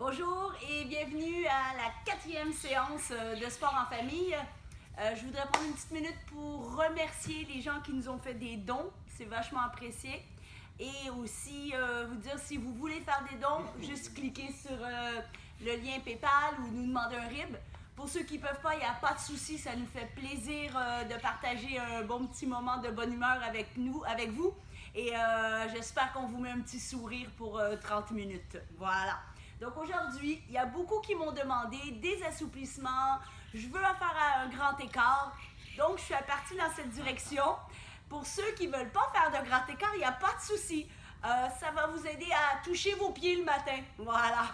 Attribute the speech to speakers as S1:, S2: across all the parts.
S1: Bonjour et bienvenue à la 4e séance de sport en famille. Je voudrais prendre une petite minute pour remercier les gens qui nous ont fait des dons. C'est vachement apprécié. Et aussi vous dire si vous voulez faire des dons, juste cliquez sur le lien PayPal ou nous demander un RIB. Pour ceux qui ne peuvent pas, il n'y a pas de souci, ça nous fait plaisir de partager un bon petit moment de bonne humeur avec vous. Et j'espère qu'on vous met un petit sourire pour 30 minutes. Voilà. Donc aujourd'hui, il y a beaucoup qui m'ont demandé des assouplissements. Je veux faire un grand écart. Donc je suis partie dans cette direction. Pour ceux qui ne veulent pas faire de grand écart, il n'y a pas de souci. Ça va vous aider à toucher vos pieds le matin. Voilà.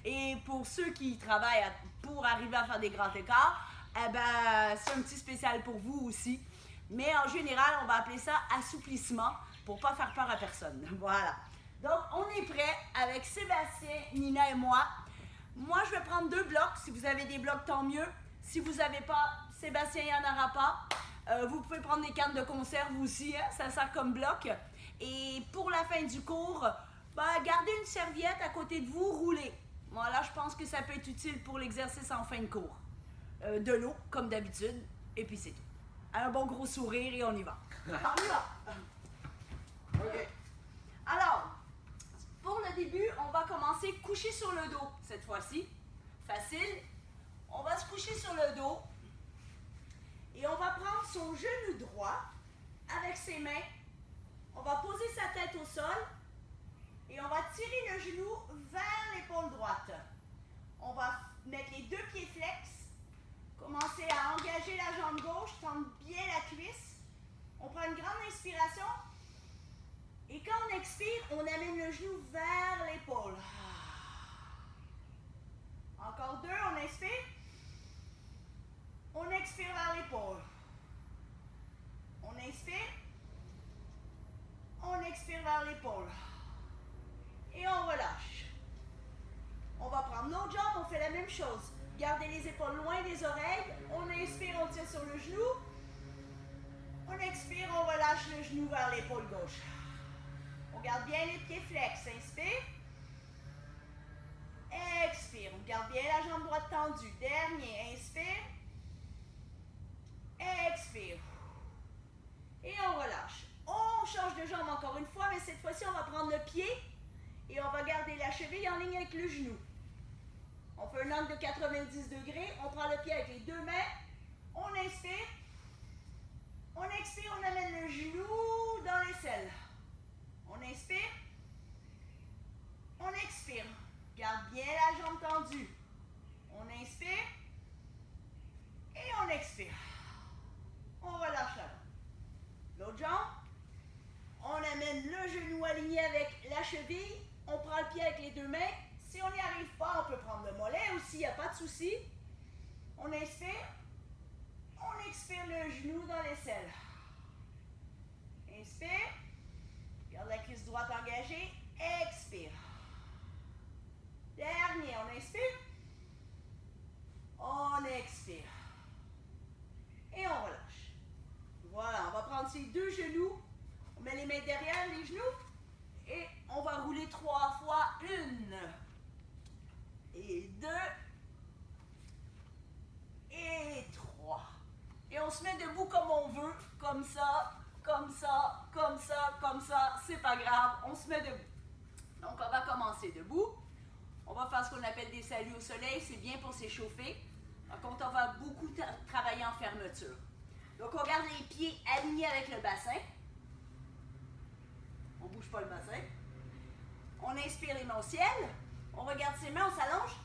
S1: Et pour ceux qui travaillent pour arriver à faire des grands écarts, eh ben, c'est un petit spécial pour vous aussi. Mais en général, on va appeler ça assouplissement pour ne pas faire peur à personne. Voilà. Donc, on est prêt avec Sébastien, Nina et moi. Moi, je vais prendre 2 blocs. Si vous avez des blocs, tant mieux. Si vous n'avez pas, Sébastien, il n'y en aura pas. Vous pouvez prendre des cannes de conserve aussi. Hein? Ça sert comme bloc. Et pour la fin du cours, gardez une serviette à côté de vous, roulez. Voilà, je pense que ça peut être utile pour l'exercice en fin de cours. De l'eau, comme d'habitude. Et puis c'est tout. Un bon gros sourire et on y va. On y va.
S2: OK.
S1: Alors, pour le début, on va commencer couché sur le dos cette fois-ci. Facile. On va se coucher sur le dos et on va prendre son genou droit avec ses mains. On va poser sa tête au sol et on va tirer le genou vers l'épaule droite. On va mettre les 2 pieds flex. Commencer à engager la jambe gauche, tendre bien la cuisse. On prend une grande inspiration. Et quand on expire, on amène le genou vers l'épaule. Encore 2, on inspire. On expire vers l'épaule. On inspire. On expire vers l'épaule. Et on relâche. On va prendre l'autre jambe, on fait la même chose. Gardez les épaules loin des oreilles. On inspire, on tire sur le genou. On expire, on relâche le genou vers l'épaule gauche. On garde bien les pieds flex. Inspire. Expire. On garde bien la jambe droite tendue. Dernier. Inspire. Expire. Et on relâche. On change de jambe encore une fois, mais cette fois-ci, on va prendre le pied et on va garder la cheville en ligne avec le genou. On fait un angle de 90 degrés. On prend le pied avec les 2 mains. On inspire. On expire, on amène le genou dans l'aisselle. On inspire. On expire. Garde bien la jambe tendue. On inspire. Et on expire. On relâche la jambe. L'autre jambe. On amène le genou aligné avec la cheville. On prend le pied avec les 2 mains. Si on n'y arrive pas, on peut prendre le mollet aussi, il n'y a pas de souci. On inspire. On expire le genou dans l'aisselle. Inspire. Garde la cuisse droite engagée. Expire. Dernier, on inspire. On expire. Et on relâche. Voilà, on va prendre ces 2 genoux. On met les mains derrière les genoux. Et on va rouler 3 fois. 1. Et 2. Et 3. Et on se met debout comme on veut. Comme ça, comme ça, comme ça, comme ça. C'est pas grave, on se met debout. Donc on va commencer debout. On va faire ce qu'on appelle des saluts au soleil. C'est bien pour s'échauffer. Par contre, on va beaucoup travailler en fermeture. Donc on garde les pieds alignés avec le bassin. On ne bouge pas le bassin. On inspire les mains au ciel. On regarde ses mains, on s'allonge.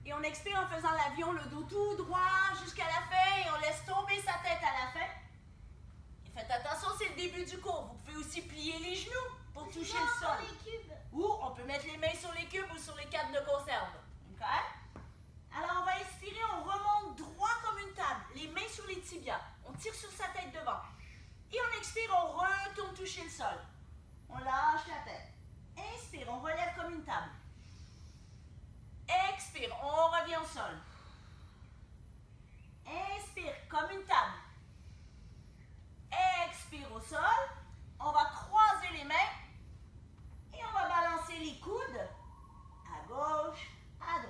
S1: Et on expire en faisant l'avion, le dos tout droit jusqu'à la fin. Et on laisse tomber sa tête à la fin. Et faites attention, c'est le début du cours. Vous pouvez aussi plier les genoux pour toucher le sol. Ou on peut mettre les mains sur les cubes ou sur les cannes de conserve. OK? Alors on va expirer, on remonte droit comme une table. Les mains sur les tibias. On tire sur sa tête devant. Et on expire, on retourne toucher le sol. On lâche la tête. Inspire, on relève comme une table. Expire, on revient au sol. Inspire, comme une table. Expire au sol. On va croiser les mains. Et on va balancer les coudes à gauche, à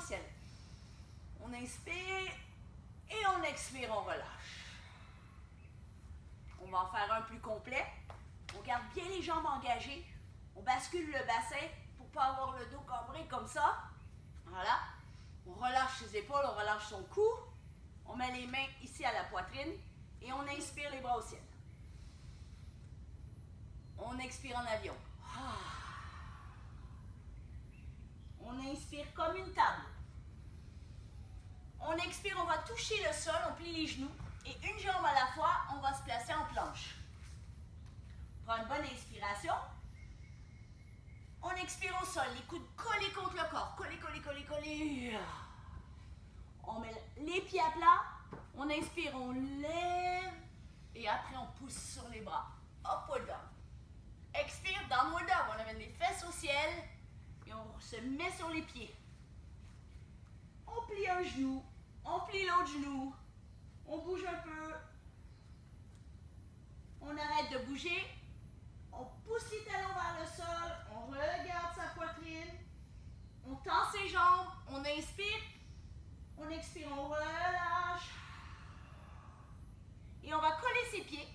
S1: ciel. On inspire et on expire, on relâche. On va en faire un plus complet. On garde bien les jambes engagées. On bascule le bassin pour ne pas avoir le dos cambré comme ça. Voilà. On relâche ses épaules, on relâche son cou. On met les mains ici à la poitrine et on inspire les bras au ciel. On expire en avion. On inspire comme une table. On expire, on va toucher le sol, on plie les genoux et une jambe à la fois, on va se placer en planche. On prend une bonne inspiration. On expire au sol, les coudes collés contre le corps. Collés, collés, collés, collés. On met les pieds à plat. On inspire, on lève. Et après, on pousse sur les bras. Upward dog. Expire, downward dog. On amène les fesses au ciel. Et on se met sur les pieds. On plie un genou. On plie l'autre genou. On bouge un peu. On arrête de bouger. On pousse les talons vers le sol. On regarde sa poitrine. On tend ses jambes. On inspire. On expire, on relâche. Et on va coller ses pieds.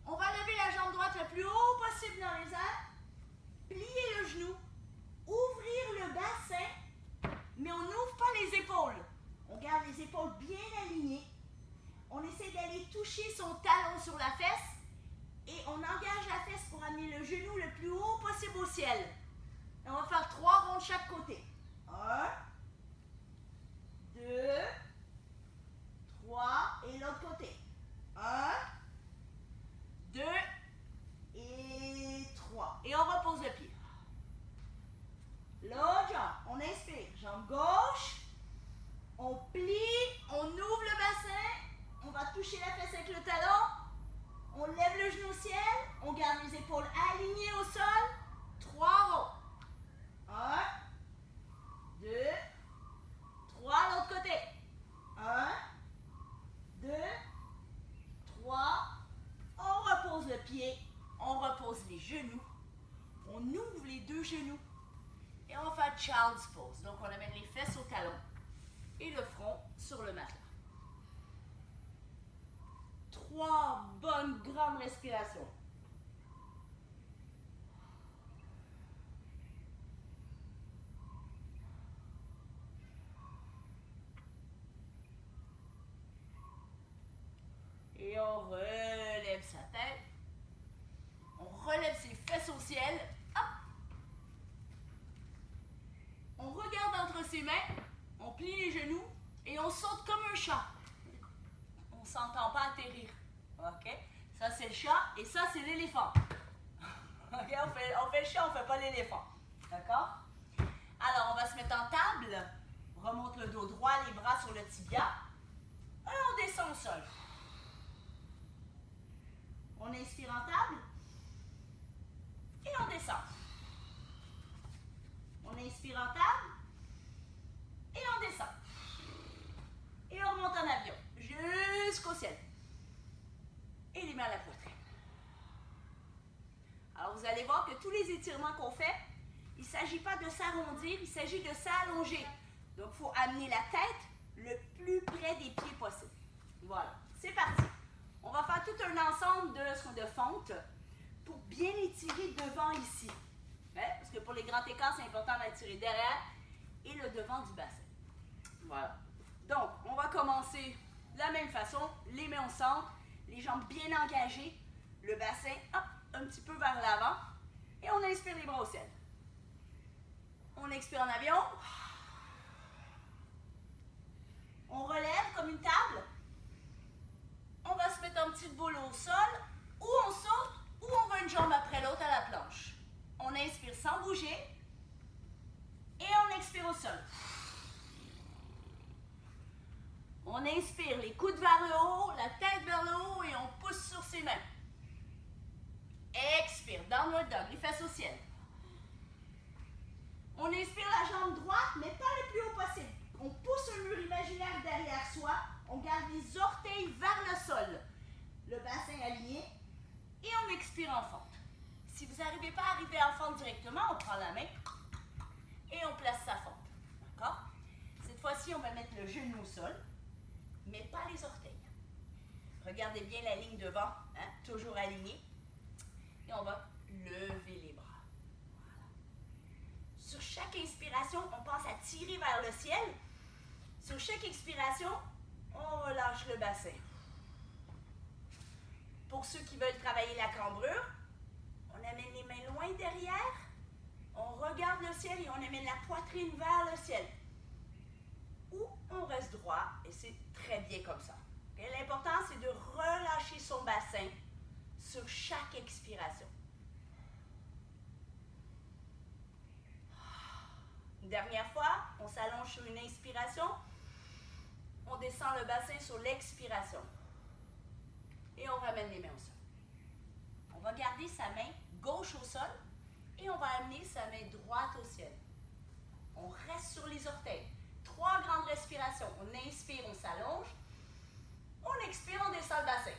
S1: On va lever la jambe droite le plus haut possible dans les airs. Plier le genou. Ouvrir le bassin. Mais on n'ouvre pas les épaules. On garde les épaules bien alignées. On essaie d'aller toucher son talon sur la fesse. Et on engage la fesse pour amener le genou le plus haut possible au ciel. Et on va faire 3 ronds de chaque côté. 1, 2, 3 et l'autre côté. 1, 2 et 3. Et on repose le pied. L'autre jambe, on inspire. Jambe gauche. On plie, on ouvre le bassin. On va toucher la fesse avec le talon. On lève le genou au ciel. On garde les épaules alignées au sol. 3 ronds. 1, 2, 3, l'autre côté. 1, 2, 3. On repose le pied. On repose les genoux. On ouvre les 2 genoux. Et on va faire Child's Pose. Donc, on amène les fesses au talon et le front sur le matelas. 3 bonnes grandes respirations. Et on relève sa tête. On relève ses fesses au ciel. Hop. On regarde entre ses mains. On plie les genoux. Et on saute comme un chat. On ne s'entend pas atterrir. OK? Ça, c'est le chat. Et ça, c'est l'éléphant. OK? On fait le chat, on ne fait pas l'éléphant. D'accord? Alors, on va se mettre en table. On remonte le dos droit, les bras sur le tibia. Et on descend au sol. On inspire en table. Et on descend. On inspire en table. Et on descend. Et on remonte en avion. Jusqu'au ciel. Et les mains à la poitrine. Alors, vous allez voir que tous les étirements qu'on fait, il ne s'agit pas de s'arrondir, il s'agit de s'allonger. Donc, il faut amener la tête le plus près des pieds possible. Voilà. C'est parti. On va faire tout un ensemble de fentes pour bien étirer devant ici. Ouais, parce que pour les grands écarts, c'est important d'étirer derrière et le devant du bassin. Voilà. Donc, on va commencer de la même façon. Les mains au centre, les jambes bien engagées, le bassin, hop, un petit peu vers l'avant. Et on inspire les bras au ciel. On expire en avion. On relève comme une table. On va se mettre en petite boule au sol, ou on saute, ou on va une jambe après l'autre à la planche. On inspire sans bouger, et on expire au sol. On inspire les coudes vers le haut, la tête vers le haut, et on pousse sur ses mains. Expire, downward dog, les fesses au ciel. On inspire la jambe droite, mais pas le plus haut possible. On pousse un mur imaginaire derrière soi. On garde les orteils vers le sol. Le bassin aligné. Et on expire en fente. Si vous n'arrivez pas à arriver en fente directement, on prend la main et on place sa fente. D'accord? le genou au sol, mais pas les orteils. Regardez bien la ligne devant, hein, toujours alignée. Et on va lever les bras. Voilà. Sur chaque inspiration, on pense à tirer vers le ciel. Sur chaque expiration, on relâche le bassin. Pour ceux qui veulent travailler la cambrure, on amène les mains loin derrière, on regarde le ciel et on amène la poitrine vers le ciel. Ou on reste droit et c'est très bien comme ça. Okay? L'important, c'est de relâcher son bassin sur chaque expiration. Une dernière fois, on s'allonge sur une inspiration, on descend le bassin sur l'expiration. Et on ramène les mains au sol. On va garder sa main gauche au sol et on va amener sa main droite au ciel. On reste sur les orteils. 3 grandes respirations. On inspire, on s'allonge. On expire, on descend le bassin.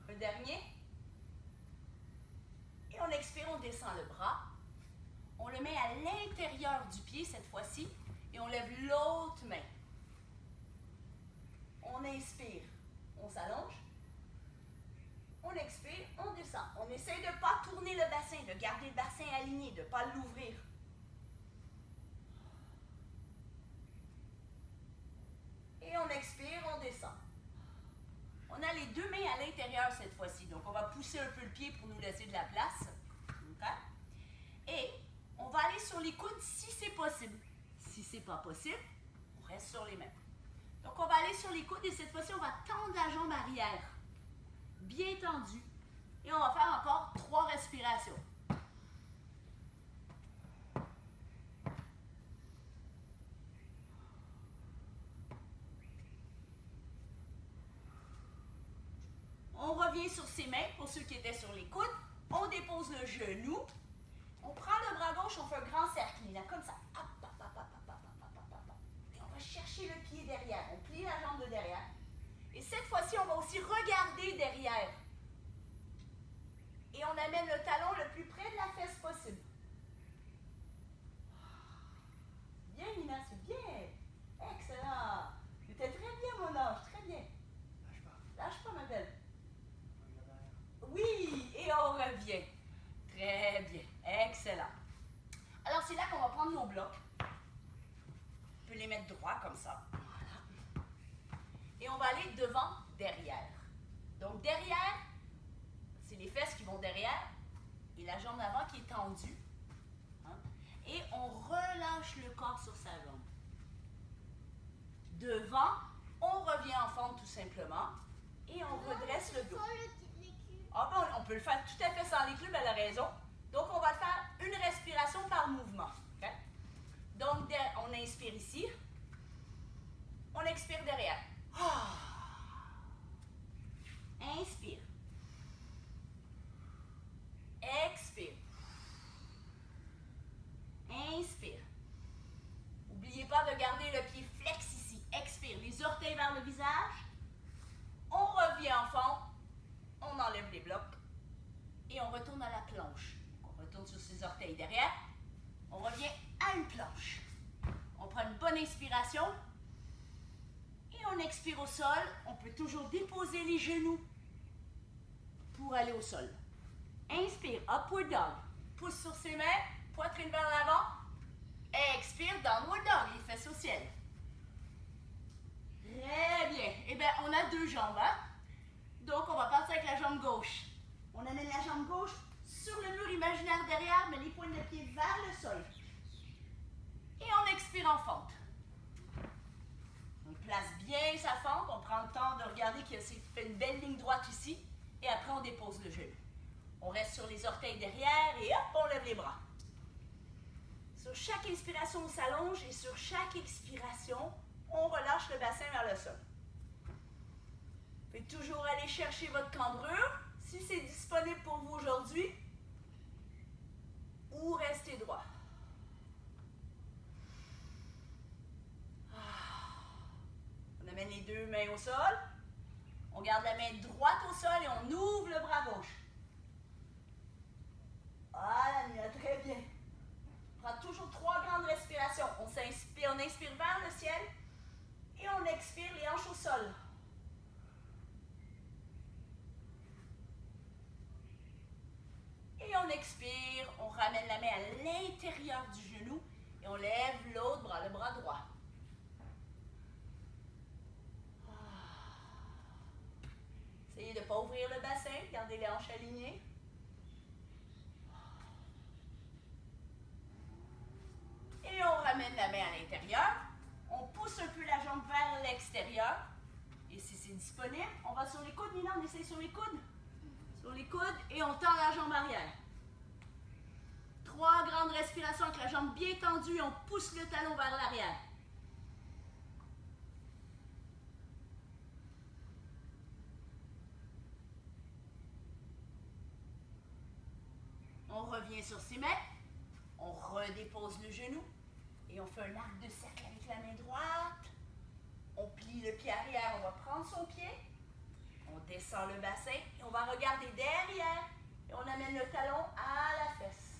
S1: Un dernier. Et on expire, on descend le bras. On le met à l'intérieur du pied cette fois-ci et on lève l'autre main. On inspire, on s'allonge. On expire, on descend. On essaie de ne pas tourner le bassin, de garder le bassin aligné, de ne pas l'ouvrir. Et on expire, on descend. On a les 2 mains à l'intérieur cette fois-ci. Donc, on va pousser un peu le pied pour nous laisser de la place. Okay? Et on va aller sur les coudes si c'est possible. Si ce n'est pas possible, on reste sur les mains. Donc, on va aller sur les coudes et cette fois-ci, on va tendre la jambe arrière. Bien tendue. Et on va faire encore 3 respirations. On revient sur ses mains pour ceux qui étaient sur les coudes. On dépose le genou. On prend le bras gauche, on fait un grand cercle. Là, comme ça. Hop, hop, hop, hop, hop, hop, hop, hop, hop. Et on va chercher le pied derrière. On plie la jambe de derrière. Et cette fois-ci, on va aussi regarder derrière. Et on amène le talon le plus près de la fesse possible. Bien, Nina, c'est bien. Excellent. C'était très bien, mon ange, très bien.
S2: Lâche pas.
S1: Lâche pas, ma belle.
S2: Regarde derrière.
S1: Oui, et on revient. Très bien. Excellent. Alors, c'est là qu'on va prendre nos blocs. On peut les mettre droits comme ça. Voilà. Et on va aller devant, derrière. Donc, derrière, c'est les fesses qui vont derrière et la jambe d'avant qui est tendue. Hein? Et on relâche le corps sur sa jambe. Devant, on revient en fente tout simplement et on redresse le dos. Ah ben, on peut le faire tout à fait sans les clubs, elle a raison. Donc, on va faire une respiration par mouvement. Okay? Donc, on inspire ici. On expire derrière. Inspire. Expire. Inspire. N'oubliez pas de garder le pied flex ici. Expire. Les orteils vers le visage. On revient en fond. On enlève les blocs. Et on retourne à la planche. On retourne sur ses orteils derrière. On revient à une planche. On prend une bonne inspiration. Et on expire au sol. On peut toujours déposer les genoux pour aller au sol. Inspire, upward dog. Pousse sur ses mains, poitrine vers l'avant. Expire, downward dog, les fesses au ciel. Très bien. Eh bien, on a 2 jambes, hein? Donc, on va partir avec la jambe gauche. On amène la jambe gauche sur le mur imaginaire derrière, mais les pointes de pied vers le sol. Et on expire en fente. On place bien sa fente. On prend le temps de regarder qu'il fait une belle ligne droite ici. Et après, on dépose le genou. On reste sur les orteils derrière et hop, on lève les bras. Sur chaque inspiration, on s'allonge et sur chaque expiration, on relâche le bassin vers le sol. Vous pouvez toujours aller chercher votre cambrure si c'est disponible pour vous aujourd'hui ou restez droit. On amène les 2 mains au sol. On garde la main droite au sol et on ouvre le bras gauche. Voilà, Nina, très bien. inspire vers le ciel. Et on expire les hanches au sol. Et on expire, on ramène la main à l'intérieur du genou et on lève l'autre bras, le bras droit. Essayez de ne pas ouvrir le bassin, gardez les hanches alignées. Et on ramène la main à l'intérieur. On pousse un peu la jambe vers l'extérieur. Et si c'est disponible, on va sur les coudes. Nina, on essaye sur les coudes. Sur les coudes et on tend la jambe arrière. 3 grandes respirations avec la jambe bien tendue et on pousse le talon vers l'arrière. On revient sur ses mains. On redépose le genou. Et on fait un arc de cercle avec la main droite. On plie le pied arrière, on va prendre son pied. On descend le bassin et on va regarder derrière. Et on amène le talon à la fesse.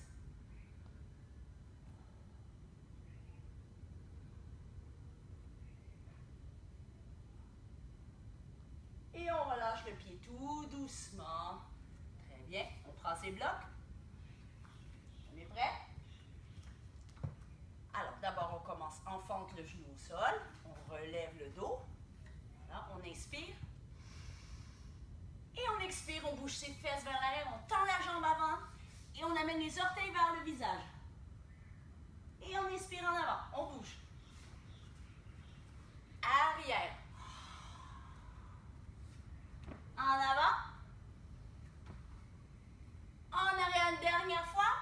S1: Et on relâche le pied tout doucement. Très bien. On prend ses blocs. On est prêt? Alors, d'abord, on commence, on fente le genou au sol. On relève le dos. Voilà, on inspire. Et on expire, on bouge ses fesses vers l'arrière. On tend la jambe avant. Et on amène les orteils vers le visage. Et on inspire en avant. On bouge. Arrière. En avant. En arrière une dernière fois.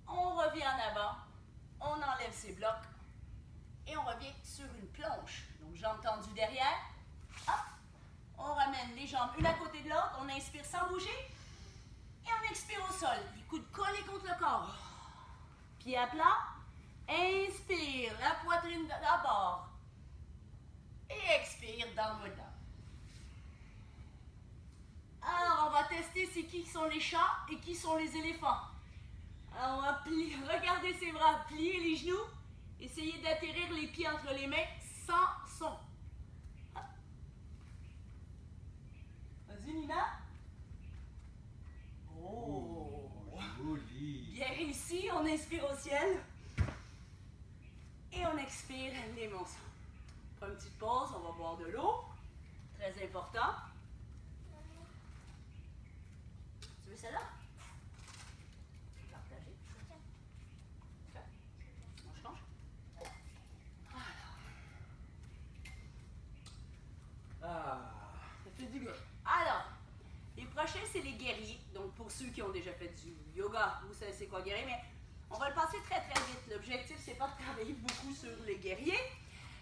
S1: On revient en avant. On enlève ses blocs. Et on revient sur une planche. Donc, jambes tendues derrière. Hop. On ramène les jambes une à côté de l'autre. On inspire sans bouger. Et on expire au sol. Les coudes collés contre le corps. Pied à plat. Inspire. La poitrine d'abord. Et expire downward dog. Alors, on va tester c'est qui sont les chats et qui sont les éléphants. Alors, on va regarder ses bras, plier les genoux. Essayez d'atterrir les pieds entre les mains sans son. Vas-y, Nina. Oh, joli. Bien réussi. On inspire au ciel. Et on expire les mains. On prend une petite pause. On va boire de l'eau. Très important. Tu veux celle-là? Partager. Ok. On change. Ah. Ça fait du bien. Alors, les prochains, c'est les guerriers. Donc, pour ceux qui ont déjà fait du yoga, vous savez c'est quoi guerrier, mais on va le passer très très vite. L'objectif, c'est pas de travailler beaucoup sur les guerriers,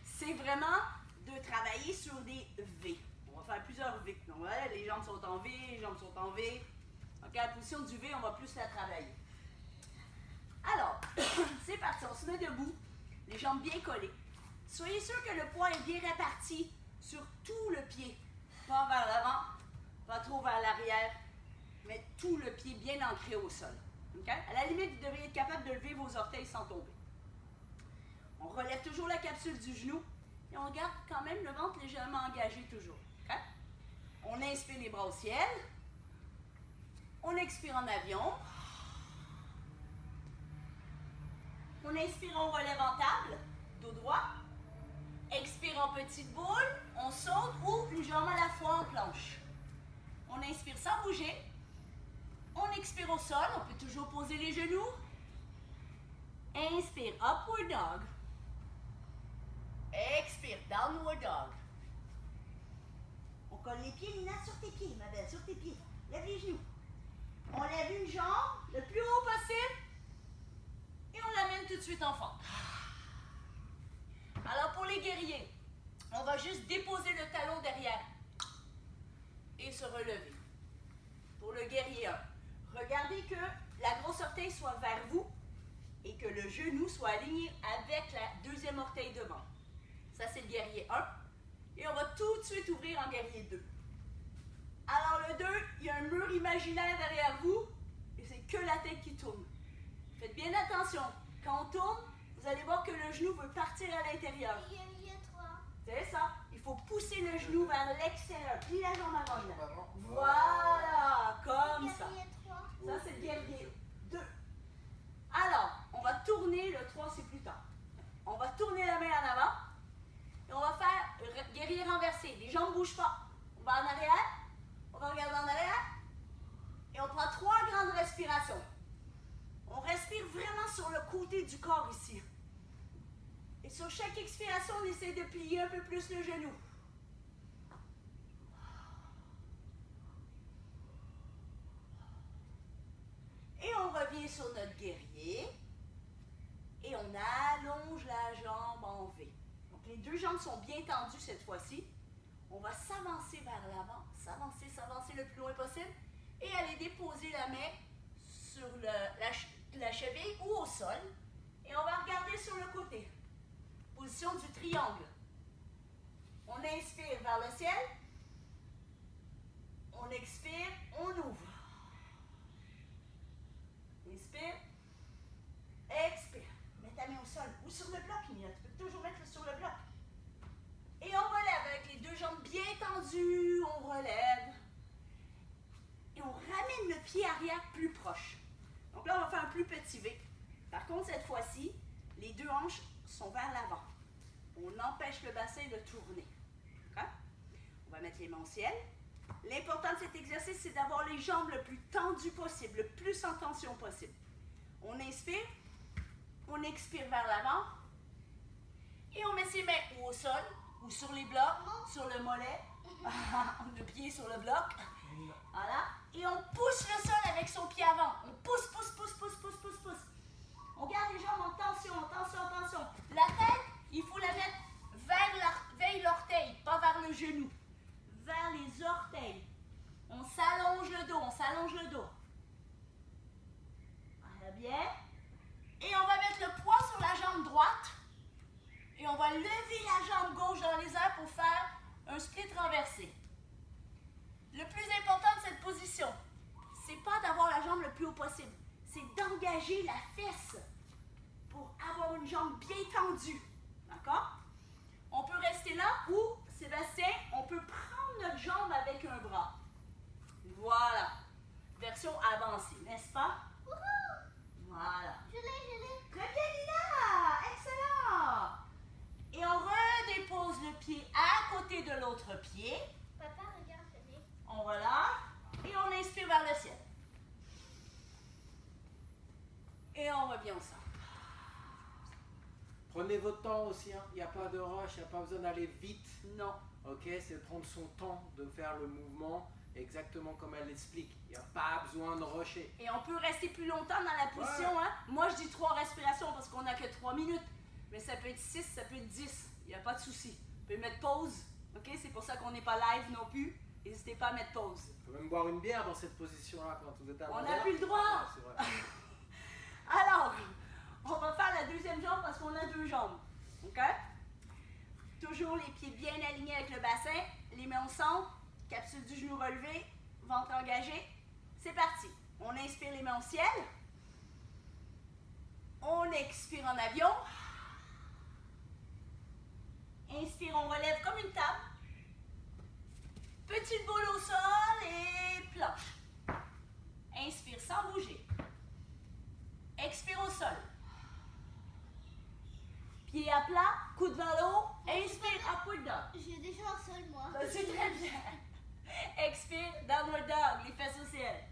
S1: c'est vraiment de travailler sur des V. On va faire plusieurs V. Donc, voilà, les jambes sont en V, les jambes sont en V. Donc, à la position du V, on va plus la travailler. Alors, c'est parti. On se met debout, les jambes bien collées. Soyez sûr que le poids est bien réparti sur tout le pied. Pas vers l'avant, pas trop vers l'arrière, mais tout le pied bien ancré au sol. Okay? À la limite, vous devriez être capable de lever vos orteils sans tomber. On relève toujours la capsule du genou et on garde quand même le ventre légèrement engagé toujours. Okay? On inspire les bras au ciel. On expire en avion. On inspire, on relève en table, dos droit. Expire en petite boule, on saute ou une jambe à la fois en planche. On inspire sans bouger. On expire au sol, on peut toujours poser les genoux. Inspire, upward dog. Expire, downward dog. On colle les pieds, Lina, sur tes pieds, ma belle, sur tes pieds. Lève les genoux. On lève une jambe le plus haut possible et on l'amène tout de suite en fente. Alors pour les guerriers, on va juste déposer le talon derrière et se relever. Pour le guerrier 1, regardez que la grosse orteil soit vers vous et que le genou soit aligné avec la deuxième orteil devant. Ça, c'est le guerrier 1. Et on va tout de suite ouvrir en guerrier 2. Alors le 2, il y a un mur imaginaire derrière vous et c'est que la tête qui tourne. Faites bien attention. Quand on tourne, vous vous allez voir que le genou veut partir à l'intérieur.
S2: Il y a 3.
S1: C'est ça. Il faut pousser le genou vers l'extérieur. Plie la jambe avant.
S3: Jambe avant.
S1: Voilà, comme ça.
S2: Il y a 3.
S1: Ça, c'est le guerrier 2. Alors, on va tourner, le 3, c'est plus tard. On va tourner la main en avant. Et on va faire guerrier renversé. Les jambes ne bougent pas. On va en arrière. On va regarder en arrière. Et on prend 3 grandes respirations. On respire vraiment sur le côté du corps ici. Et sur chaque expiration, on essaie de plier un peu plus le genou. Et on revient sur notre guerrier. Et on allonge la jambe en V. Donc les 2 jambes sont bien tendues cette fois-ci. On va s'avancer vers l'avant, s'avancer le plus loin possible et aller déposer la main sur la cheville ou au sol. Et on va regarder sur le côté. Position du triangle. On inspire vers le ciel. On expire, on ouvre. Inspire. Expire. Mets ta main au sol ou sur le bloc, Mia. Tu peux toujours mettre sur le bloc. Et on relève avec les 2 jambes bien tendues. On relève. Et on ramène le pied arrière plus proche. Donc là, on va faire un plus petit V. Par contre, cette fois-ci, les 2 hanches sont vers l'avant. On empêche le bassin de tourner. Okay? On va mettre les mains au ciel. L'important de cet exercice, c'est d'avoir les jambes le plus tendues possible, le plus en tension possible. On inspire, on expire vers l'avant et on met ses mains ou au sol, ou sur les blocs, sur le mollet, le pied sur le bloc. Voilà. Et on pousse le sol avec son pied avant. On pousse. On garde les jambes en tension. La tête, il faut la mettre vers l'orteil, pas vers le genou. Vers les orteils. On s'allonge le dos. Voilà, bien. Et on va mettre le poids sur la jambe droite. Et on va lever la jambe gauche dans les airs pour faire un split renversé. Le plus important de cette position, c'est pas d'avoir la jambe le plus haut possible. C'est d'engager la fesse pour avoir une jambe bien tendue. D'accord? On peut rester là ou, Sébastien, on peut prendre notre jambe avec un bras. Voilà. Version avancée, n'est-ce pas? Voilà.
S2: Je l'ai.
S1: Très bien, Lina! Excellent! Et on redépose le pied à côté de l'autre pied.
S2: Papa, regarde, je l'ai.
S1: On relâche et on inspire vers le ciel. Et on revient au centre.
S3: Prenez votre temps aussi, hein. Il n'y a pas de rush, il n'y a pas besoin d'aller vite.
S1: Non.
S3: Ok, c'est de prendre son temps de faire le mouvement exactement comme elle l'explique. Il n'y a pas besoin de rusher.
S1: Et on peut rester plus longtemps dans la position. Hein? Moi, je dis 3 respirations parce qu'on n'a que 3 minutes. Mais ça peut être 6, ça peut être 10. Il n'y a pas de souci. Vous pouvez mettre pause. Ok, c'est pour ça qu'on n'est pas live non plus. N'hésitez pas à mettre pause.
S3: Vous pouvez même boire une bière dans cette position-là quand vous êtes à
S1: On
S3: l'envers.
S1: n'a plus le droit.
S3: Ah, c'est vrai.
S1: Alors, on va faire la deuxième jambe parce qu'on a 2 jambes. OK? Toujours les pieds bien alignés avec le bassin, les mains au centre, capsule du genou relevée, ventre engagé. C'est parti. On inspire les mains au ciel. On expire en avion. Inspire, on relève comme une table. Petite boule au sol et planche. Inspire sans bouger. Expire au sol. Pied à plat, coude vers le haut. Inspire, upward dog.
S2: J'ai déjà un sol, moi.
S1: C'est très bien. Expire, downward dog, les fesses au ciel.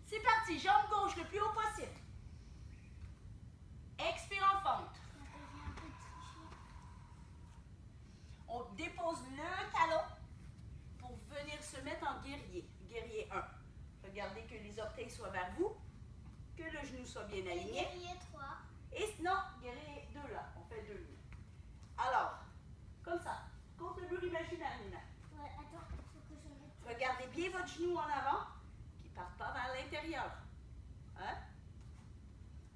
S1: C'est parti, jambe gauche le plus haut possible. Expire en fente. On dépose le talon pour venir se mettre en guerrier. Guerrier 1. Regardez que les orteils soient vers vous, que le genou soit bien aligné.
S2: Il y a 3.
S1: Et non, guerrier 2 là, on fait 2. Alors, comme ça, compte le mur imaginaire, Nina.
S2: Ouais, attends, il faut que je mette.
S1: Regardez bien votre genou en avant, qui ne parte pas vers l'intérieur. Hein?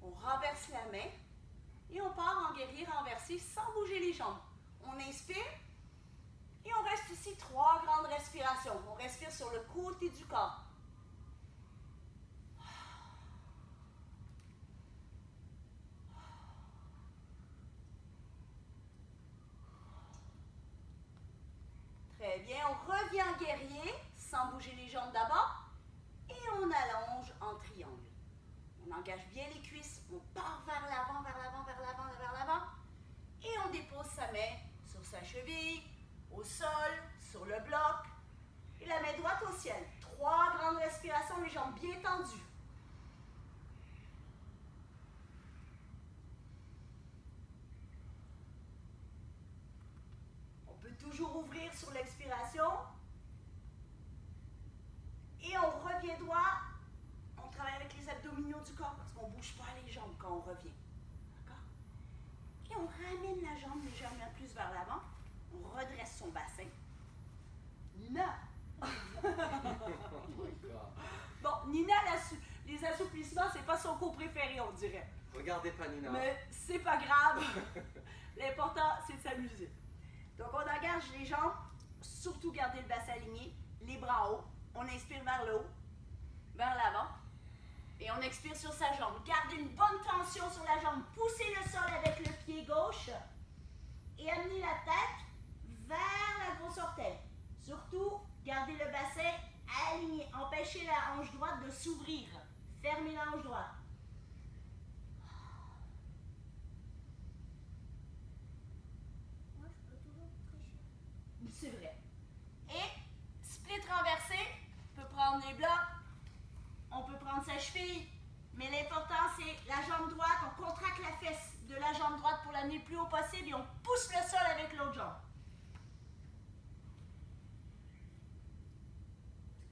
S1: On renverse la main et on part en guerrier renversé sans bouger les jambes. On inspire et on reste ici 3 grandes respirations. On respire sur le côté du corps. bien, on revient en guerrier, sans bouger les jambes d'abord, et on allonge en triangle. On engage bien les cuisses, on part vers l'avant, vers l'avant, vers l'avant, vers l'avant, et on dépose sa main sur sa cheville, au sol, sur le bloc, et la main droite au ciel. 3 grandes respirations, les jambes bien tendues. On peut toujours ouvrir sur l'expiration. Et on revient droit. On travaille avec les abdominaux du corps parce qu'on ne bouge pas les jambes quand on revient. D'accord? Et on ramène la jambe légèrement plus vers l'avant. On redresse son bassin. Nina! Bon, Nina, les assouplissements, c'est pas son cours préféré, on dirait.
S3: Regardez pas Nina.
S1: Mais c'est pas grave. L'important, c'est de s'amuser. Donc, on engage les jambes, surtout garder le bassin aligné, les bras en haut. On inspire vers le haut, vers l'avant. Et on expire sur sa jambe. Gardez une bonne tension sur la jambe. Poussez le sol avec le pied gauche. Et amenez la tête vers la grosse orteil. Surtout, gardez le bassin aligné. Empêchez la hanche droite de s'ouvrir. Fermez la hanche droite.
S2: Moi, je peux toujours tricher.
S1: C'est vrai. Et split renversé, on peut prendre les blocs, on peut prendre sa cheville, mais l'important c'est la jambe droite, on contracte la fesse de la jambe droite pour l'amener le plus haut possible et on pousse le sol avec l'autre jambe.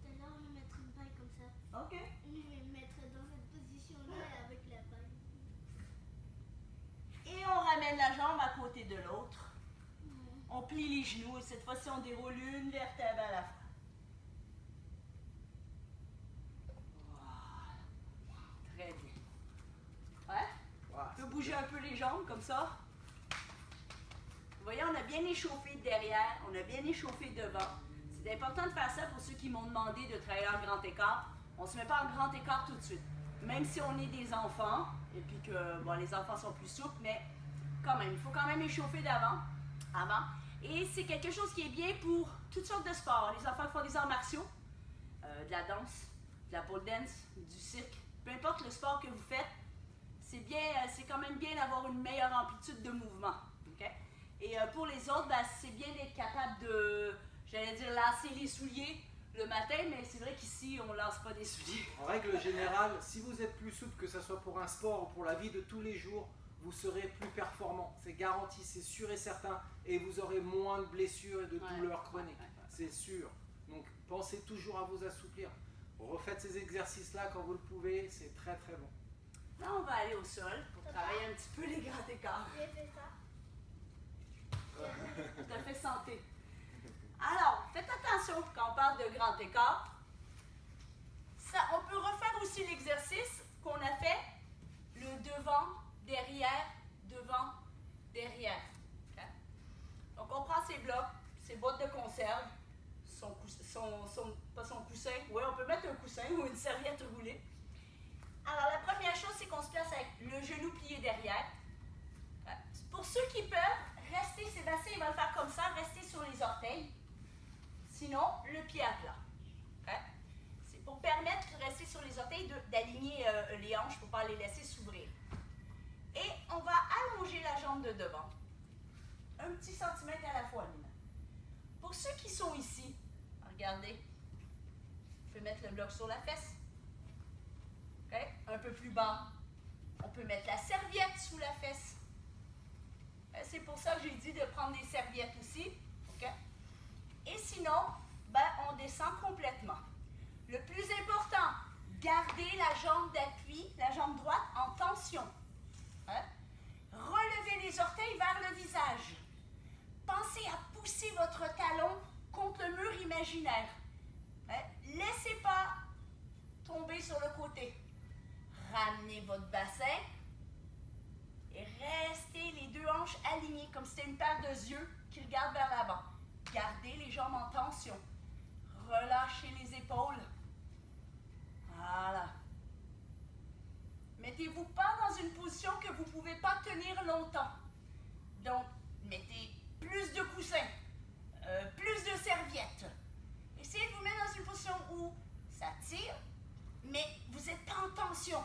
S2: Tout à l'heure, je vais mettre une paille comme ça.
S1: OK.
S2: Je vais me mettre dans cette position-là avec la paille.
S1: Et on ramène la jambe à côté de l'autre. On plie les genoux et cette fois-ci on déroule une vertèbre à la fois. Voilà. Très bien. Ouais?
S3: Wow,
S1: On peut bouger un peu les jambes comme ça. Vous voyez, on a bien échauffé derrière, on a bien échauffé devant. C'est important de faire ça pour ceux qui m'ont demandé de travailler en grand écart. On ne se met pas en grand écart tout de suite. Même si on est des enfants, et puis que bon, les enfants sont plus souples, mais quand même, il faut quand même échauffer d'avant. Avant. Et c'est quelque chose qui est bien pour toutes sortes de sports. Les enfants qui font des arts martiaux, de la danse, de la pole dance, du cirque. Peu importe le sport que vous faites, c'est quand même bien d'avoir une meilleure amplitude de mouvement. Okay? Et pour les autres, ben, c'est bien d'être capable de, j'allais dire, lasser les souliers le matin, mais c'est vrai qu'ici, on ne lance pas des souliers.
S3: En règle générale, si vous êtes plus souple, que ce soit pour un sport ou pour la vie de tous les jours, vous serez plus performant. C'est garanti, c'est sûr et certain. Et vous aurez moins de blessures et de douleurs chroniques. C'est sûr. Donc pensez toujours à vous assouplir. Refaites ces exercices-là quand vous le pouvez. C'est très très bon.
S1: Là, on va aller au sol pour travailler un petit peu les grands écarts.
S2: J'ai fait ça.
S1: Tout à fait santé. Alors, faites attention quand on parle de grand écart. Ça, on peut refaire aussi l'exercice qu'on a fait, le devant, derrière, devant, derrière. Okay? Donc, on prend ses blocs, ses boîtes de conserve, pas son coussin. Oui, on peut mettre un coussin ou une serviette roulée. Alors, la première chose, c'est qu'on se place avec le genou plié derrière. Pour ceux qui peuvent, rester, Sébastien, il va le faire comme ça, rester sur les orteils. Sinon, le pied à plat. Okay? C'est pour permettre de rester sur les orteils, d'aligner les hanches pour ne pas les laisser s'ouvrir. Et on va allonger la jambe de devant. Un petit centimètre à la fois, Nina. Pour ceux qui sont ici, regardez, on peut mettre le bloc sur la fesse. Okay? Un peu plus bas, on peut mettre la serviette sous la fesse. C'est pour ça que j'ai dit de prendre des serviettes aussi. Okay? Et sinon, ben, on descend complètement. Le plus important, gardez la jambe d'appui, la jambe droite en tension. Hein? Relevez les orteils vers le visage. Pensez à pousser votre talon contre le mur imaginaire. Hein? Laissez pas tomber sur le côté. Ramenez votre bassin et restez les deux hanches alignées comme si c'était une paire de yeux qui regardent vers l'avant. Gardez les jambes en tension. Relâchez les épaules. Voilà. Mettez-vous pas dans une position que vous ne pouvez pas tenir longtemps. Donc, mettez plus de coussins, plus de serviettes. s'étire, mais vous n'êtes pas en tension.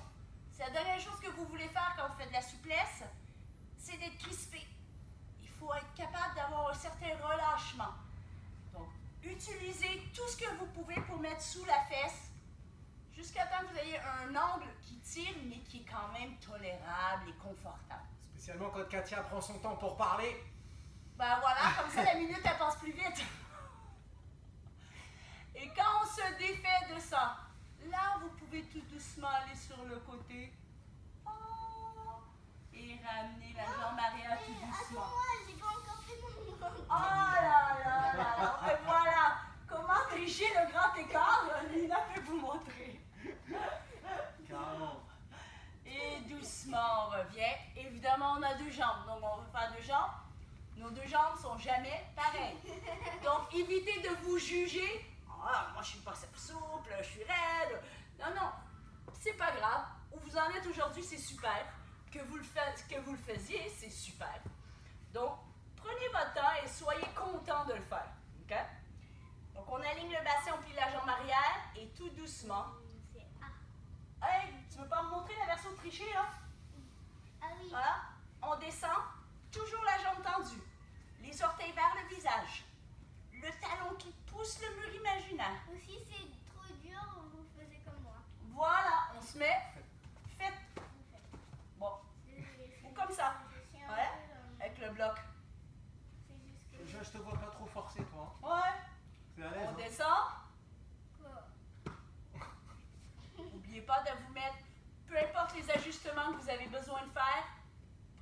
S1: C'est la dernière chose que vous voulez faire quand vous faites de la souplesse, c'est d'être crispé. Il faut être capable d'avoir un certain relâchement. Donc, utilisez tout ce que vous pouvez pour mettre sous la fesse, jusqu'à temps que vous ayez un angle qui tire, mais qui est quand même tolérable et confortable.
S3: Spécialement quand Katia prend son temps pour parler.
S1: Ben voilà, comme ça la minute elle passe plus vite. Et quand on se défait de ça, là vous pouvez tout doucement aller sur le côté. Oh, et ramener la jambe arrière tout doucement.
S2: Attends-moi, j'ai pas encore fait mon
S1: Oh là là là là. Et voilà comment tricher le grand écart. Lina peut vous montrer.
S3: Carrément.
S1: Et doucement on revient. Évidemment on a deux jambes, donc on va faire deux jambes. Nos deux jambes sont jamais pareilles. Donc évitez de vous juger. Ah, moi je suis pas souple, je suis raide. Non, non, c'est pas grave. Où vous en êtes aujourd'hui, c'est super. Que vous le faisiez, c'est super. Donc prenez votre temps et soyez content de le faire. OK? Donc on aligne le bassin, on plie la jambe arrière et tout doucement.
S2: C'est
S1: Hey, tu veux pas me montrer la version trichée là?
S2: Ah oui.
S1: Voilà, on descend, toujours la jambe tendue, les orteils vers le visage, le talon qui pousse le mur imaginaire.
S2: Ou si c'est trop dur, vous faites comme moi.
S1: Voilà, on se met, faites,
S2: Vous faites.
S1: bon,
S2: Désolée,
S1: ou comme ça,
S2: je suis un
S1: ouais,
S2: peu,
S1: avec le bloc.
S2: c'est juste que...
S3: Je te vois pas trop forcé, toi.
S1: Ouais,
S3: C'est à l'aise.
S1: on
S3: Hein.
S1: descend,
S2: Quoi?
S1: n'oubliez pas de vous mettre, peu importe les ajustements que vous avez besoin de faire,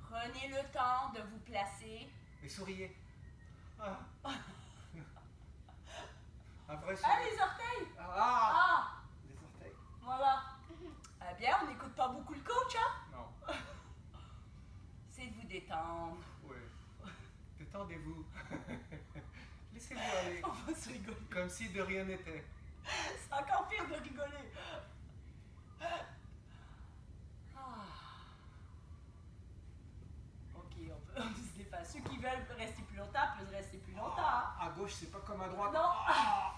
S1: prenez le temps de vous placer.
S3: Et souriez. Ah. Après,
S1: Ah, les orteils!
S3: Ah.
S1: Ah,
S3: Les orteils.
S1: voilà. Eh bien, on n'écoute pas beaucoup le coach, hein?
S3: Non.
S1: C'est de vous détendre.
S3: Ouais. Détendez-vous. Laissez-vous aller.
S1: On va se rigoler.
S3: Comme si de rien n'était.
S1: C'est encore pire de rigoler. Ah. Ok, on peut se défaire. Ceux qui veulent rester plus longtemps peuvent rester plus longtemps. Hein?
S3: À gauche, c'est pas comme à droite.
S1: Non.
S3: Ah.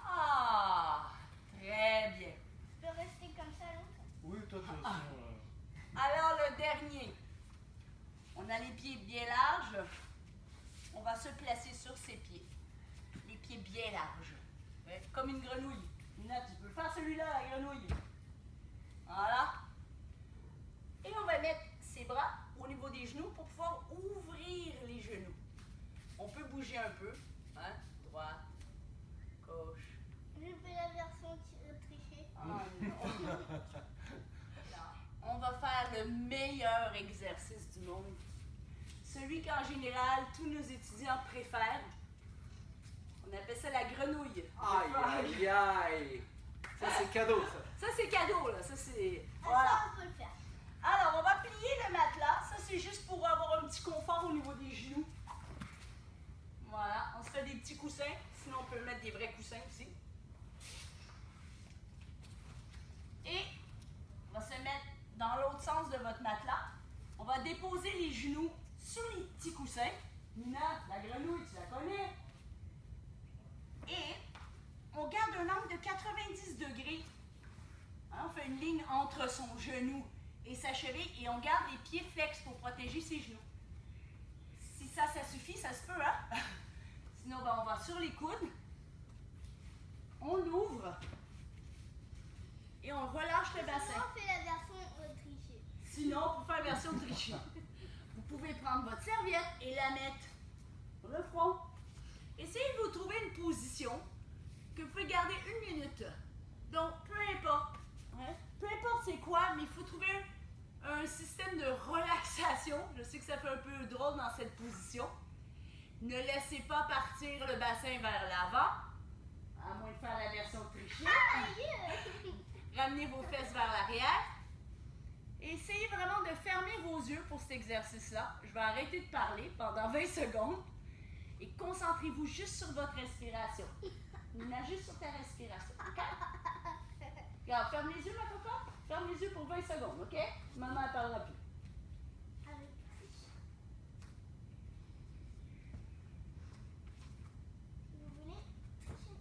S1: Ah, très bien.
S2: Je peux rester comme ça longtemps.
S3: Oui, toi, de toute façon,
S1: Alors le dernier. On a les pieds bien larges. On va se placer sur ses pieds. Les pieds bien larges. Ouais, comme une grenouille. Nina, tu peux faire celui-là, la grenouille. Voilà. Et on va mettre ses bras au niveau des genoux pour pouvoir ouvrir les genoux. On peut bouger un peu. Hein? Droite, gauche.
S2: Je fais la version trichée.
S1: Ah, non. On va faire le meilleur exercice du monde. Celui qu'en général, tous nos étudiants préfèrent. On appelle ça la grenouille.
S3: Aïe, aïe, aïe. Ça, c'est cadeau, ça.
S1: Ça, c'est cadeau, là. Ça, c'est...
S2: Ah,
S1: Voilà.
S2: ça, on peut le faire.
S1: Alors, on va plier le matelas. Ça, c'est juste pour avoir un petit confort au niveau des genoux. Voilà. On se fait des petits coussins. Sinon, on peut mettre des vrais coussins aussi. Et on va se mettre dans l'autre sens de votre matelas. On va déposer les genoux sur les petits coussins. Nina, la grenouille, tu la connais. Et on garde un angle de 90 degrés. Hein, on fait une ligne entre son genou et sa cheville et on garde les pieds flex pour protéger ses genoux. Si ça suffit, ça se peut, hein? Sinon, ben, on va sur les coudes. On l'ouvre. Et on relâche le bassin.
S2: Sinon, on fait la version trichée.
S1: Sinon, pour faire version trichée, vous pouvez prendre votre serviette et la mettre sur le front. Essayez de vous trouver une position que vous pouvez garder 1 minute. Donc, peu importe. Hein, peu importe c'est quoi, mais il faut trouver un système de relaxation. Je sais que ça fait un peu drôle dans cette position. Ne laissez pas partir le bassin vers l'avant, à moins de faire la version trichée.
S2: Aïe!
S1: Ramenez vos fesses vers l'arrière. Et essayez vraiment de fermer vos yeux pour cet exercice-là. Je vais arrêter de parler pendant 20 secondes. Et concentrez-vous juste sur votre respiration. Nina, juste sur ta respiration. OK? Regarde, ferme les yeux, ma cocotte. Ferme les yeux pour 20 secondes, OK? Maman ne parlera plus.
S2: Avec triche. Vous voulez tricher?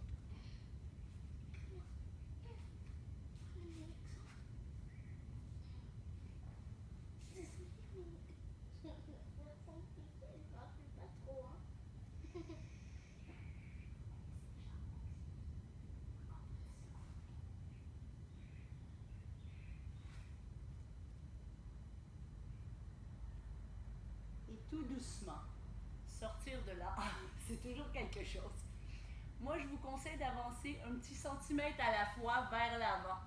S1: tout doucement sortir de là. C'est toujours quelque chose. Moi, je vous conseille d'avancer un petit centimètre à la fois vers l'avant.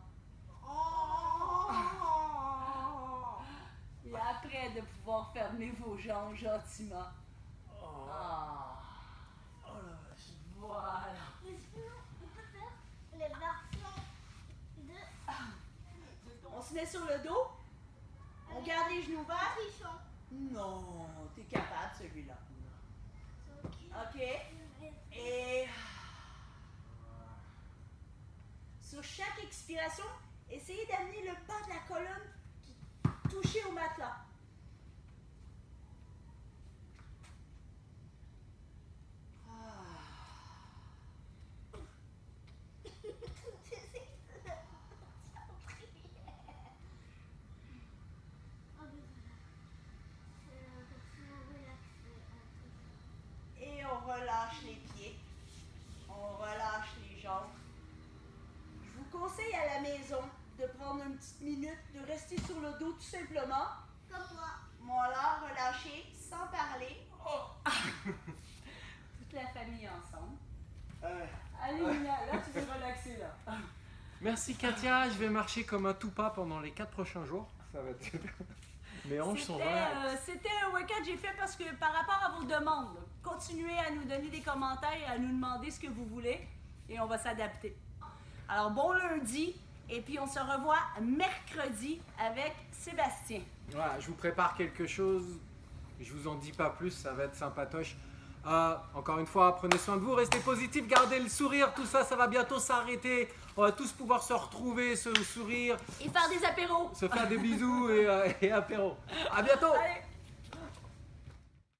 S1: Et après, de pouvoir fermer vos jambes gentiment. Ah.
S3: Oh la vache.
S1: Voilà.
S2: Mais sinon, on peut faire les versions de
S1: On se met sur le dos. On garde les genoux verts.
S2: trichon.
S1: Non, t'es capable celui-là.
S2: Ok.
S1: OK. Et sur chaque expiration, essayez d'amener le bas de la colonne touché au matelas. Et on relâche les pieds. On relâche les jambes. Je vous conseille à la maison de prendre une petite minute, de rester sur le dos tout simplement.
S2: Comme moi.
S1: Voilà, relâcher sans parler. Toute la famille ensemble. Allez, Mia, là tu peux relaxer là.
S3: Merci Katia, je vais marcher comme un tout-pas pendant les 4 prochains jours. Ça va être super. Mes hanches sont relax.
S1: C'était un workout que j'ai fait parce que par rapport à vos demandes, continuez à nous donner des commentaires et à nous demander ce que vous voulez et on va s'adapter. Alors bon lundi et puis on se revoit mercredi avec Sébastien.
S3: Voilà, je vous prépare quelque chose. Je vous en dis pas plus, ça va être sympatoche. Encore une fois, prenez soin de vous, restez positifs, gardez le sourire, tout ça, ça va bientôt s'arrêter. On va tous pouvoir se retrouver, se sourire,
S1: Et faire des apéros.
S3: se faire des bisous et apéro. À bientôt.
S1: Allez.